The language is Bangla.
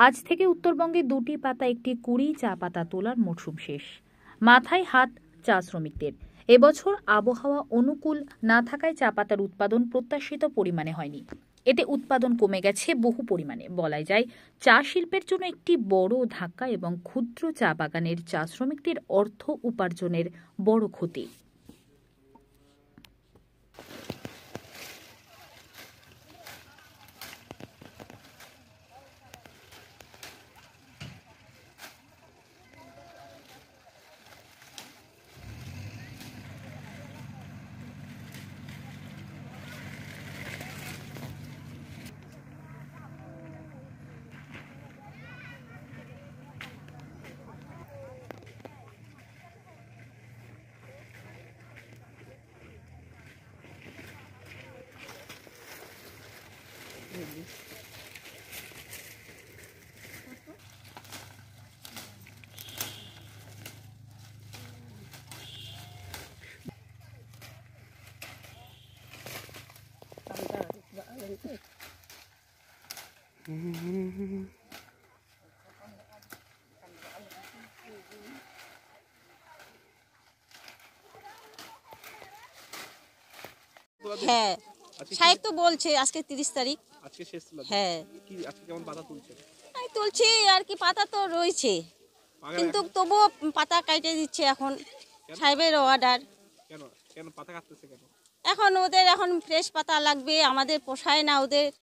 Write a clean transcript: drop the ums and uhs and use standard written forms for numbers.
আজ থেকে উত্তরবঙ্গে 2টি পাতা একটি কুড়ি চা পাতা তোলার মরশুম শেষ। মাথায় হাত চা শ্রমিকদের। এবছর আবহাওয়া অনুকূল না থাকায় চা পাতার উৎপাদন প্রত্যাশিত পরিমাণে হয়নি। এতে উৎপাদন কমে গেছে বহু পরিমাণে। বলাই যায় চা শিল্পের জন্য একটি বড় ধাক্কা এবং ক্ষুদ্র চা বাগানের চা শ্রমিকদের অর্থ উপার্জনের বড় ক্ষতি। হ্যাঁ, সাহেব তো বলছে আজকে 30 তারিখ। আজকে শেষ ছিল। হ্যাঁ, কি আজকে কেমন পাতা তুলছে? আমি তুলছি আর কি, পাতা তো রয়েছে কিন্তু তবুও পাতা কাটে দিচ্ছে এখন। সাহেবের অর্ডার। কেন কেন পাতা কাটতেছে কেন? এখন ওদের এখন ফ্রেশ পাতা লাগবে, আমাদের পোষায় না ওদের।